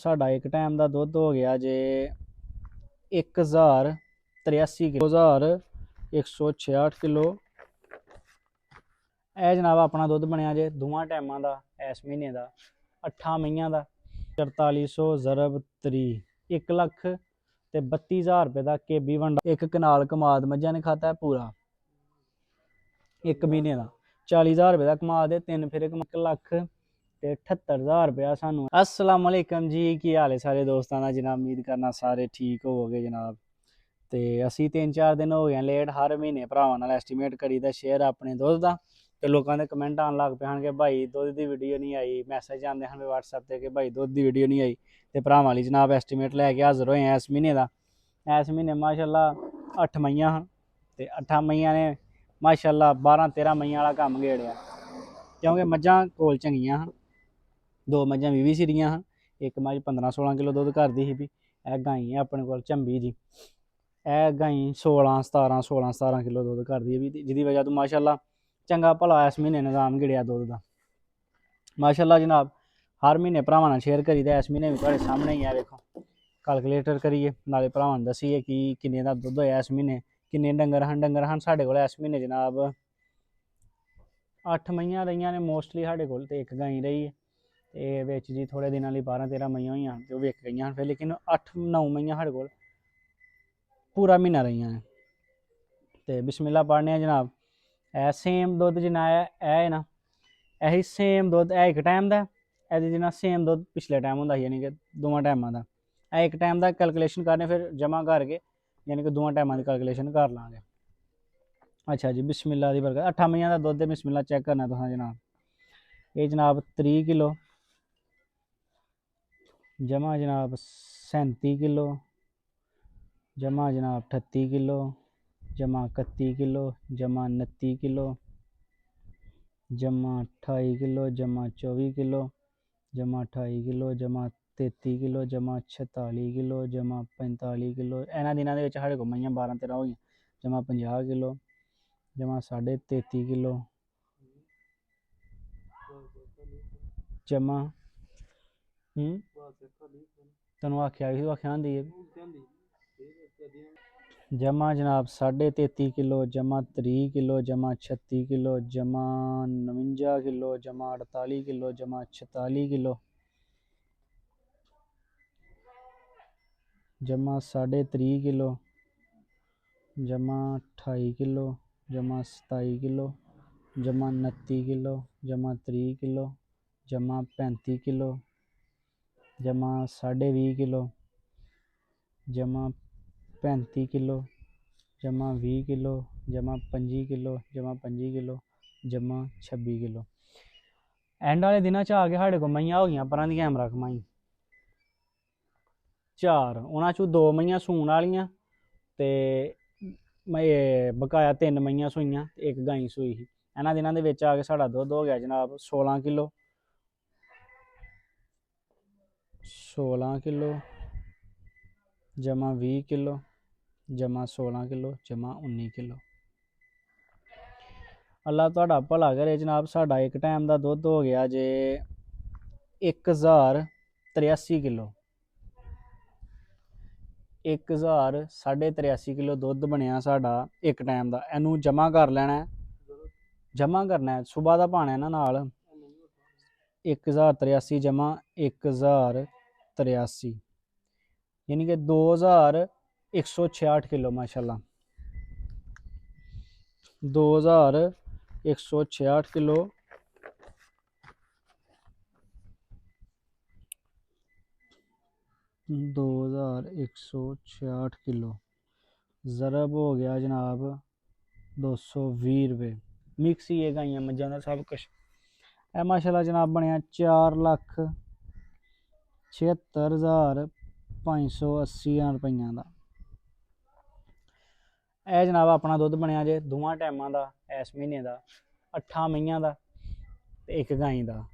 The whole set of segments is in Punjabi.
ਸਾਡਾ ਇੱਕ ਟਾਈਮ ਦਾ ਦੁੱਧ ਹੋ ਗਿਆ ਜੇ 1083 ਕਿਲੋ 1166 ਕਿਲੋ। ਇਹ ਜਨਾਬ ਆਪਣਾ ਦੁੱਧ ਬਣਿਆ ਜੇ ਦੋਵਾਂ ਟਾਈਮਾਂ ਦਾ ਇਸ ਮਹੀਨੇ ਦਾ 8 ਮਈਆਂ ਦਾ 4400 ਜ਼ਰਬ 3 1 ਲੱਖ ਤੇ 32,000 ਰੁਪਏ ਦਾ ਕੇਬੀ ਵੰਡਾ। ਇੱਕ ਕਨਾਲ ਕਮਾਦ ਮੱਝਾਂ ਨੇ ਖਾਤਾ ਪੂਰਾ ਇੱਕ ਮਹੀਨੇ ਦਾ 40,000 ਰੁਪਏ ਦਾ ਕਮਾ ਦੇ 3 ਫਿਰ 1 ਲੱਖ ਤੇ 78,000 ਰੁਪया ਸਾਨੂੰ। अस्सलाम वालेकुम जी, की हाल है सारे दोस्तों का जनाब। उम्मीद करना सारे ठीक होवोगे जनाब। तो असी 3-4 दिन हो गए लेट हर महीने भरावां नाल एस्टीमेट करीदा शेयर अपने दुध का। तो लोगों के कमेंट आन लग पे हैं कि भाई दुध की वीडियो नहीं आई, मैसेज आते हैं व्हाट्सएप पर कि भाई दुध की वीडियो नहीं आई। तो भरावां लई जनाब एस्टीमेट लैके हाज़र होए हैं इस महीने का। इस महीने माशाअल्लाह 8 मईयां हैं तो 8 मईयां ने माशाअल्लाह 12-13 मईयां वाला काम गेड़िया, क्योंकि मझां कोल चंगियां हैं। 2 मझां 20 सिरियां हैं, एक मझ 15-16 किलो दुध करदी ही। भी यह गाई है अपने को झंबी जी, यह गाई 16-17 किलो दुध करदी है भी, जिहदी वजह तो माशाअल्लाह चंगा भला इस महीने निजाम गिड़िया दुध का माशाअल्लाह जनाब। हर महीने भरावां नाल शेयर करीदा, इस महीने भी तुहाडे सामने ही है। देखो कैलकुलेटर करिए नाले भरावां नूं दसीए कि किन्ने दा दुध होया इस महीने, किन्ने डंगर हैं साडे कोल इस महीने जनाब। 8 मईयां रहीआं ने मोस्टली साडे कोल, ते एक गाई रही है ते विच जी थोड़े दिनों लिए 12-13 मईयां होईयां ते ओह विक गईयां फिर, लेकिन 8-9 मईयां साडे कोल पूरा महीना रहीआं ने। ते बिस्मिल्लाह पढ़ने जनाब। सेम दुध जिन्ना है ना, यही सेम दुध एक टाइम का, ये जिन्ना सेम दुध पिछले टाइम होंदा, यानी कि 2 टाइमां दा। एक टाइम का कैलकुलेशन करने फिर जमा करके, यानी कि 2 टाइमां की कैलकुलेशन कर लांगे। अच्छा जी, बिस्मिल्लाह दी बरकत। 8 मईयां दा दुध बिस्मिल्लाह चेक करना तुसां जनाब। ये जनाब 30 किलो जमा जनाब 37 किलो जमा जनाब 38 किलो जमा 31 किलो जमा 29 किलो जमा 28 किलो जमा 24 किलो जमा 28 किलो जमा 33 किलो जमा 46 किलो जमा 45 किलो। इन्हां दिनां दे विच साढ़े कोल मईयां 12-13 होईयां। जमा 50 किलो जमा 33.5 किलो जमा तैनूं आख्या भी आख्या होंदी है जमा जनाब 33.5 किलो जमा 30 किलो जमा 36 किलो जमा 49 किलो जमा 48 किलो जमा 46 किलो जमा 30.5 किलो जमा 28 किलो जमा 27 किलो जमा 29 किलो जमा 30 किलो जमा 35 किलो जमा 20.5 किलो जमा 35 किलो जमा 20 किलो जमा 25 किलो जमा 25 किलो जमा 26 किलो। एंड वाले दिनों च आके साढ़े को मईयां हो गई परां दी कैमरा कमाई 4, उन्हां चों 2 मईयां सूण वालियां ते बकाया 3 मईयां सूईयां, एक गाई सूई ही। इन्हां दिनां दे विच आके साढ़ा दुध हो गया जनाब 16 किलो जमा 20 किलो जमा 16 किलो जमा 19 किलो। अल्लाह तुहाडा भला करे जनाब। साडा एक टाइम का दुध हो गया जे 1083 किलो 1083 किलो दुध बनया साडा एक टाइम का। इनू जमा कर लेना है, जमा करना है सुबह का पाना है ना नाल 1083 जमा 1083 यानी कि 2166 किलो माशाअल्लाह 2166 किलो 2166 किलो ज़रब हो गया जनाब 220 रुपये। मिक्स ही है गाइयां मझां दा सब कुछ। ए माशाअल्लाह जनाब बनया 4,76,580 रुपये का। यह जनाब अपना दुध बनया जे 2 टाइमां का इस महीने का 8 मईयां का एक गाई का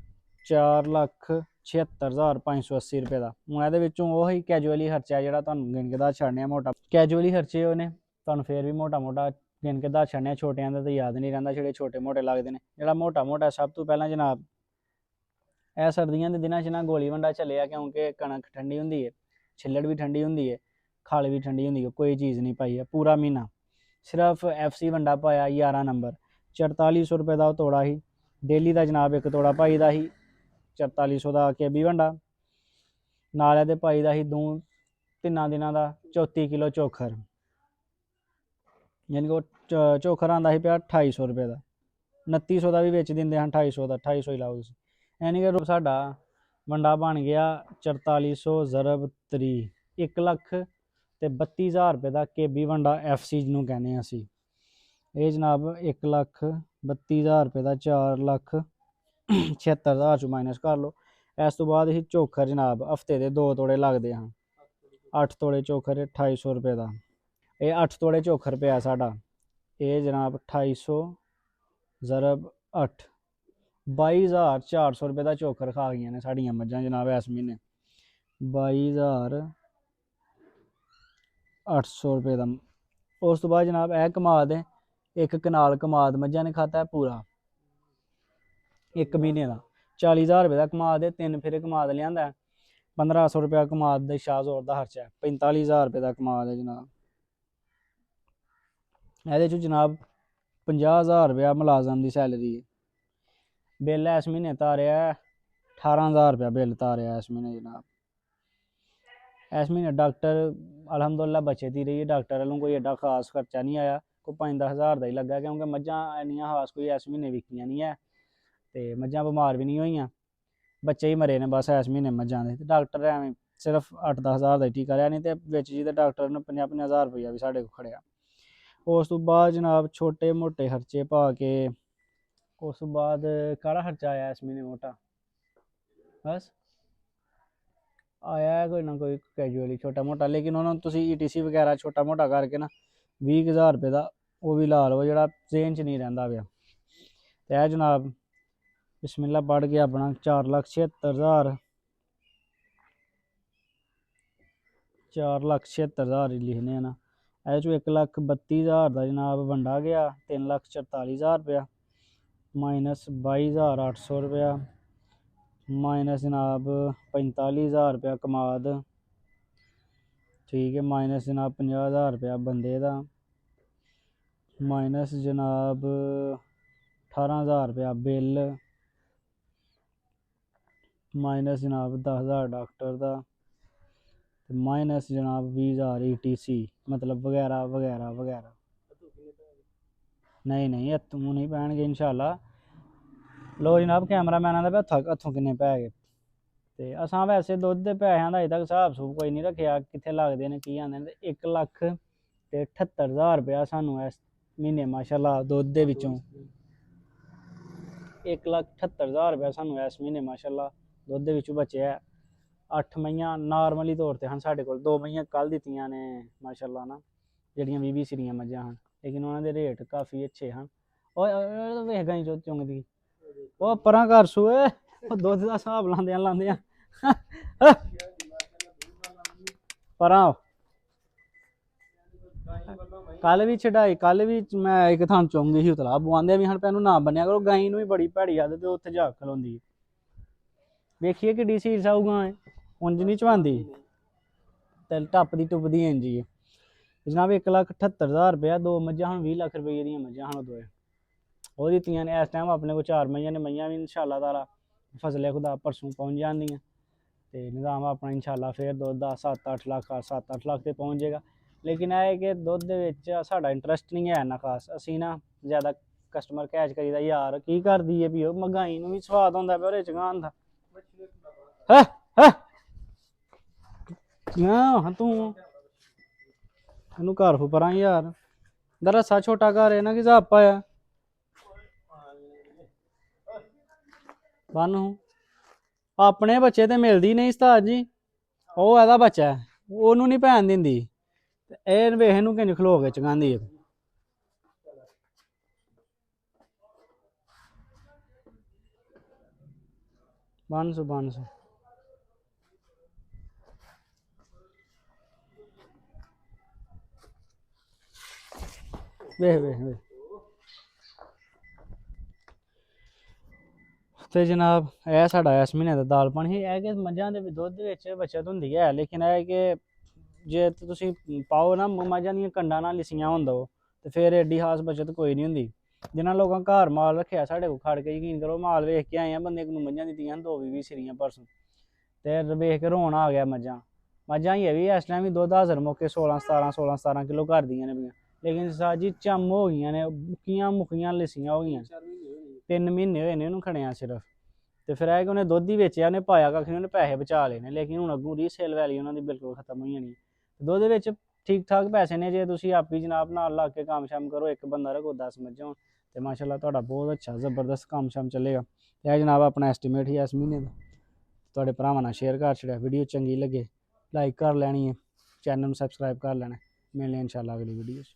4,76,580 रुपये का। हूँ ये वही कैजुअली खर्चा जो गिन के दस छड़ने मोटा कैजुअली खर्चे उन्हें तुहानूं फिर भी मोटा मोटा गिन के दस छड़ने। छोटियां का तो याद नहीं रहिंदा, जेह्ड़े छोटे मोटे लगते हैं। जो मोटा मोटा सब तो पहला जनाब ਇਹ ਸਰਦੀਆਂ ਦੇ ਦਿਨਾਂ 'ਚ ਨਾ ਗੋਲੀ ਵੰਡਾ ਚੱਲਿਆ, ਕਿਉਂਕਿ ਕਣਕ ਠੰਡੀ ਹੁੰਦੀ ਹੈ, ਛਿੱਲੜ ਵੀ ਠੰਡੀ ਹੁੰਦੀ ਹੈ, ਖਲ ਵੀ ਠੰਡੀ ਹੁੰਦੀ ਹੈ, ਕੋਈ ਚੀਜ਼ ਨਹੀਂ ਪਾਈ ਹੈ ਪੂਰਾ ਮਹੀਨਾ। ਸਿਰਫ FC ਵੰਡਾ ਪਾਇਆ 11 ਨੰਬਰ, 4400 रुपये ਦਾ ਉਹ ਤੋੜਾ ਸੀ। ਡੇਲੀ ਦਾ ਜਨਾਬ ਇੱਕ ਤੋੜਾ ਪਾਈ ਦਾ ਸੀ 4400 ਦਾ KB ਵੰਡਾ। ਨਾਲ ਇਹਦੇ ਪਾਈ ਦਾ ਸੀ 3 ਦਿਨਾਂ ਦਾ 34 ਕਿਲੋ ਚੋਖਰ, ਯਾਨੀ ਕਿ ਉਹ ਚੋਖਰ ਆਉਂਦਾ ਸੀ ਪਿਆ 2800 रुपये ਦਾ। 2900 ਦਾ ਵੀ ਵੇਚ ਦਿੰਦੇ ਹਨ, 2800 ਦਾ 2800 ਹੀ ਲਾਓ ਤੁਸੀਂ। ਯਾਨੀ ਕਿ ਸਾਡਾ ਵੰਡਾ ਬਣ ਗਿਆ 4400 ਜ਼ਰਬ 3, 1,32,000 रुपये ਦਾ KB ਵੰਡਾ FC ਜਿਹਨੂੰ ਕਹਿੰਦੇ ਹਾਂ ਅਸੀਂ। ਇਹ ਜਨਾਬ 1,32,000 रुपये ਦਾ 4,76,000 ਚੋਂ ਮਾਈਨਸ ਕਰ ਲਓ। ਇਸ ਤੋਂ ਬਾਅਦ ਹੀ ਚੋਖਰ ਜਨਾਬ ਹਫਤੇ ਦੇ 2 ਤੋੜੇ ਲੱਗਦੇ ਹਨ। 8 ਤੋੜੇ ਚੋਖਰ 2800 रुपये ਦਾ। ਇਹ 8 ਤੋੜੇ ਚੋਖਰ ਪਿਆ ਸਾਡਾ। ਇਹ ਜਨਾਬ 2800 ਜ਼ਰਬ 8, 22,400 रुपये ਦਾ ਚੋਖਰ ਖਾ ਗਈਆਂ ਨੇ ਸਾਡੀਆਂ ਮੱਝਾਂ ਜਨਾਬ ਇਸ ਮਹੀਨੇ। 22,800 रुपये ਦਾ। ਉਸ ਤੋਂ ਬਾਅਦ ਜਨਾਬ ਇਹ ਕਮਾਦ ਹੈ, 1 ਕਨਾਲ ਕਮਾਦ ਮੱਝਾਂ ਨੇ ਖਾਤਾ ਹੈ ਪੂਰਾ 1 ਮਹੀਨੇ ਦਾ। 40,000 रुपये ਦਾ ਕਮਾਦ ਹੈ, 3 ਫੇਰੇ ਕਮਾਦ ਲਿਆਂਦਾ। 1500 रुपया ਕਮਾਦ ਦਾ ਸ਼ਾਹਜ਼ੋਰ ਦਾ ਖਰਚਾ ਹੈ। 45,000 रुपये ਦਾ ਕਮਾਦ ਹੈ ਜਨਾਬ। ਇਹਦੇ 'ਚ ਜਨਾਬ 50,000 रुपया ਮੁਲਾਜ਼ਮ ਦੀ ਸੈਲਰੀ ਹੈ। ਬਿੱਲ ਇਸ ਮਹੀਨੇ ਤਾਰਿਆ 18,000 रुपया ਬਿੱਲ ਤਾਰਿਆ ਇਸ ਮਹੀਨੇ ਜਨਾਬ। ਇਸ ਮਹੀਨੇ ਡਾਕਟਰ ਅਲਹਮਦੁਲਿਲਾ ਬਚੇ ਦੀ ਰਹੀ ਹੈ, ਡਾਕਟਰ ਵੱਲੋਂ ਕੋਈ ਐਡਾ ਖਾਸ ਖਰਚਾ ਨਹੀਂ ਆਇਆ, ਕੋਈ 5-10 ਹਜ਼ਾਰ ਦਾ ਹੀ ਲੱਗਾ, ਕਿਉਂਕਿ ਮੱਝਾਂ ਇੰਨੀਆਂ ਖਾਸ ਕੋਈ ਇਸ ਮਹੀਨੇ ਵਿਕੀਆਂ ਨਹੀਂ ਹੈ ਤੇ ਮੱਝਾਂ ਬਿਮਾਰ ਵੀ ਨਹੀਂ ਹੋਈਆਂ, ਬੱਚੇ ਹੀ ਮਰੇ ਨੇ ਬਸ ਇਸ ਮਹੀਨੇ ਮੱਝਾਂ ਦੇ। ਡਾਕਟਰ ਐਵੇਂ ਸਿਰਫ 8-10 ਹਜ਼ਾਰ ਦਾ ਹੀ ਟੀਕਾ ਰਿਹਾ, ਨਹੀਂ ਤੇ ਵਿੱਚ ਜੀ ਤੇ ਡਾਕਟਰ ਨੇ 50-50 ਰੁਪਈਆ ਵੀ ਸਾਡੇ ਕੋਲ ਖੜਿਆ। ਉਸ ਤੋਂ ਬਾਅਦ ਜਨਾਬ ਛੋਟੇ ਮੋਟੇ ਖਰਚੇ ਪਾ ਕੇ, ਉਸ ਤੋਂ ਬਾਅਦ ਕਾਹਦਾ ਖਰਚਾ ਆਇਆ ਇਸ ਮਹੀਨੇ ਮੋਟਾ, ਬਸ ਆਇਆ ਕੋਈ ਨਾ ਕੋਈ ਕੈਜੂਅਲੀ ਛੋਟਾ ਮੋਟਾ, ਲੇਕਿਨ ਉਹਨਾਂ ਨੂੰ ਤੁਸੀਂ ETC ਵਗੈਰਾ ਛੋਟਾ ਮੋਟਾ ਕਰਕੇ ਨਾ 20,000 रुपये ਦਾ ਉਹ ਵੀ ਲਾ ਲਓ, ਜਿਹੜਾ ਜ਼ੇਨ 'ਚ ਨਹੀਂ ਰਹਿੰਦਾ ਪਿਆ। ਤੇ ਇਹ ਜਨਾਬ ਬਿਸਮਿल्ला पढ़ के अपना 4,76,000 4,76,000 लिखने हैं ना। ਇਹ 'ਚੋਂ 1,32,000 ਦਾ ਜਨਾਬ ਵੰਡਾ ਗਿਆ 3,44,000 रुपया, माइनस 22,800 रुपया, माइनस जनाब 45,000 रुपया कमाद, ठीक है, माइनस जनाब 50,000 रुपया बंदे का, माइनस जनाब 18,000 रुपया बिल, माइनस जनाब 10,000 डॉक्टर का, माइनस जनाब 20,000 ETC मतलब वगैरह वगैरह वगैरह। नहीं नहीं हत्थों नहीं पैणगे इंशाल्लाह। लो जनाब कैमरा मैन का हत्थों किन्ने पै गए। तो असां वैसे दुद्ध के पैसों का अजे तक हिसाब सूब कोई नहीं रखा कित्थे लगते हैं की आंदे ने। 1,78,000 रुपया सानू इस महीने माशाल्लाह दुद्ध दे विचों 1,78,000 रुपया सानू इस महीने माशाल्लाह दुद्ध दे विचों बचे है। 8 मईयां नॉर्मली तौर पर हैं साढ़े कोल, 2 मईयां कल दित्तियां ने माशाल्लाह ना, ਜਿਹੜੀਆਂ 20 ਸਿਰੀਆਂ ਮੱਝਾਂ ਹਨ, ਲੇਕਿਨ ਉਹਨਾਂ ਦੇ ਰੇਟ ਕਾਫੀ ਅੱਛੇ ਹਨ। ਉਹ ਵੇਖ ਗਾਈ ਚੋ ਚੁੰਗਦੀ ਉਹ ਪਰਾਂ ਘਰ ਸੂਏ ਉਹ ਦੁੱਧ ਦਾ ਹਿਸਾਬ ਲਾਉਂਦੇ ਪਰਾਂ। ਕੱਲ ਵੀ ਛਡਾਈ, ਕੱਲ ਵੀ ਮੈਂ ਇੱਕ ਥਾਂ ਚੁੰਗੀ ਸੀ ਉਤਲਾ ਬਵਾਉਂਦੇ ਵੀ ਹਨ ਪੈਨੂੰ ਨਾ ਬੰਨਿਆ ਕਰੋ, ਗਾਈ ਨੂੰ ਵੀ ਬੜੀ ਭੈੜੀ ਆਦਤ ਤੇ ਉੱਥੇ ਜਾ ਖਲੋਂਦੀ ਹੈ। ਵੇਖੀਏ ਕਿੱਡੀ ਸੀਰ ਸਾਊ ਗਾਂ ਹੈ, ਉਂਝ ਨਹੀਂ ਚਵਾਉਂਦੀ ਤੇ ਟੱਪਦੀ ਟੁੱਪਦੀ ਇੰਝ ਹੀ ਹੈ जनाब। 1,78,000 रुपया 2 मझां ਹੁਣ 20 ਲੱਖ रुपये ਦੀਆਂ ਮੱਝਾਂ ਹਨ ਦੋਏ ਉਹ ਦਿੱਤੀਆਂ ਨੇ। ਇਸ ਟਾਈਮ ਆਪਣੇ ਕੋਲ 4 ਮਈਆਂ ਨੇ, ਮਈਆਂ ਵੀ ਇਨਸ਼ਾਅੱਲਾ ਤਾਲਾ ਫਜ਼ਲੇ ਖੁਦਾ ਪਰਸੋਂ ਪਹੁੰਚ ਜਾਂਦੀਆਂ ਤੇ ਨਿਜ਼ਾਮ ਆਪਣਾ ਇਨਸ਼ਾਅੱਲਾ ਫਿਰ ਦੁੱਧ ਦਾ 7-8 ਲੱਖ ਤੇ ਪਹੁੰਚ ਜਾਏਗਾ। ਲੇਕਿਨ ਇਹ ਹੈ ਕਿ ਦੁੱਧ ਦੇ ਵਿੱਚ ਸਾਡਾ ਇੰਟਰਸਟ ਨਹੀਂ ਹੈ ਇੰਨਾ ਖਾਸ, ਅਸੀਂ ਨਾ ਜ਼ਿਆਦਾ ਕਸਟਮਰ ਕੈਚ ਕਰੀਦਾ ਯਾਰ ਕੀ ਕਰਦੀ ਹੈ ਵੀ ਉਹ ਮਹਿੰਗਾਈ ਨੂੰ ਵੀ ਸਵਾਦ ਹੁੰਦਾ ਪਿਆ ਉਹਦੇ ਚ ਗਾਂ ਦਾ ਹਾਂ ਤੂੰ ਇਹਨੂੰ ਘਰ ਹੋ ਪਰਾਂ ਯਾਰ ਦਾ ਰੱਸਾ ਛੋਟਾ ਘਰ ਹੈ ਨਾ ਕਿ ਹਿਸਾਬ ਪਾਇਆ ਬੰਨ ਆਪਣੇ ਬੱਚੇ ਤੇ ਮਿਲਦੀ ਨਹੀਂ ਉਸਤਾਦ ਜੀ, ਉਹ ਇਹਦਾ ਬੱਚਾ ਹੈ ਉਹਨੂੰ ਨਹੀਂ ਭੈਣ ਦਿੰਦੀ ਤੇ ਇਹ ਵੇਖ ਇਹਨੂੰ ਕਿੰਝ ਖਲੋ ਕੇ ਚਗਾਂਦੀ ਹੈ। ਬੰਨ ਸੂ ਵੇਖ ਤੇ ਜਨਾਬ ਇਹ ਸਾਡਾ ਇਸ ਮਹੀਨੇ ਦਾ ਦਾਲ ਪਾਣੀ ਹੈ ਕਿ ਮੱਝਾਂ ਦੇ ਦੁੱਧ ਵਿੱਚ ਬਚਤ ਹੁੰਦੀ ਹੈ, ਲੇਕਿਨ ਇਹ ਕਿ ਜੇ ਤੁਸੀਂ ਪਾਓ ਨਾ ਮੱਝਾਂ ਦੀਆਂ ਕੰਡਾਂ ਨਾਲ ਲਿਸੀਆਂ ਹੁੰਦਾ ਉਹ, ਤੇ ਫਿਰ ਐਡੀ ਖਾਸ ਬਚਤ ਕੋਈ ਨਹੀਂ ਹੁੰਦੀ। ਜਿਨ੍ਹਾਂ ਲੋਕਾਂ ਘਰ ਮਾਲ ਰੱਖਿਆ, ਸਾਡੇ ਕੋਲ ਖੜ ਕੇ ਯਕੀਨ ਕਰੋ, ਮਾਲ ਵੇਖ ਕੇ ਆਏ ਆ, ਬੰਦੇ ਨੂੰ ਮੱਝਾਂ ਦਿੱਤੀਆਂ 2-20 ਸਿਰੀਆਂ ਪਰਸੋਂ, ਤੇ ਵੇਖ ਕੇ ਰੋਣ ਆ ਗਿਆ। ਮੱਝਾਂ ਹੀ ਹੈ ਵੀ ਇਸ ਟਾਈਮ ਵੀ ਦੁੱਧ ਹਾਜ਼ਰ ਮੌਕੇ 16-17 ਕਿਲੋ ਘਰ ਦੀਆਂ ਨੇ ਪਈਆਂ, ਲੇਕਿਨ ਸਾਜੀ ਚੰਮ ਹੋ ਗਈਆਂ ਨੇ, ਮੁੱਕੀਆਂ ਲਿਸੀਆਂ ਹੋ ਗਈਆਂ। 3 ਮਹੀਨੇ ਹੋਏ ਨੇ ਉਹਨੂੰ ਖੜਿਆ ਸਿਰਫ। ਤੇ ਫਿਰ ਇਹ ਕਿ ਉਹਨੇ ਦੁੱਧ ਹੀ ਵੇਚਿਆ, ਉਹਨੇ ਪਾਇਆ ਕੱਖ ਨਹੀਂ, ਉਹਨੇ ਪੈਸੇ ਬਚਾ ਲਏ ਨੇ, ਲੇਕਿਨ ਹੁਣ ਅੱਗੋਂ ਰੀਸੇਲ ਵੈਲਿਊ ਉਹਨਾਂ ਦੀ ਬਿਲਕੁਲ ਖਤਮ ਹੋ ਜਾਣੀ। ਦੁੱਧ ਵਿੱਚ ਠੀਕ ਠਾਕ ਪੈਸੇ ਨੇ, ਜੇ ਤੁਸੀਂ ਆਪ ਹੀ ਜਨਾਬ ਨਾਲ ਲੱਗ ਕੇ ਕੰਮ ਸ਼ਾਮ ਕਰੋ, ਇੱਕ ਬੰਦਾ ਰੱਖੋ 10 ਮੱਝਾਂ ਤੇ ਮਾਸ਼ਾਅੱਲਾ ਤੁਹਾਡਾ ਬਹੁਤ ਅੱਛਾ ਜ਼ਬਰਦਸਤ ਕੰਮ ਸ਼ਾਮ ਚੱਲੇਗਾ। ਤੇ ਇਹ ਜਨਾਬ ਆਪਣਾ ਐਸਟੀਮੇਟ ਹੀ ਇਸ ਮਹੀਨੇ ਦਾ ਤੁਹਾਡੇ ਭਰਾਵਾਂ ਨਾਲ ਸ਼ੇਅਰ ਕਰ ਛੜਿਆ। ਵੀਡੀਓ ਚੰਗੀ ਲੱਗੇ ਲਾਈਕ ਕਰ ਲੈਣੀ ਹੈ, ਚੈਨਲ ਨੂੰ ਸਬਸਕ੍ਰਾਈਬ ਕਰ ਲੈਣਾ। ਮਿਲਦੇ ਇਨਸ਼ਾਅੱਲਾ ਅਗਲੀ ਵੀਡੀਓ 'ਚ।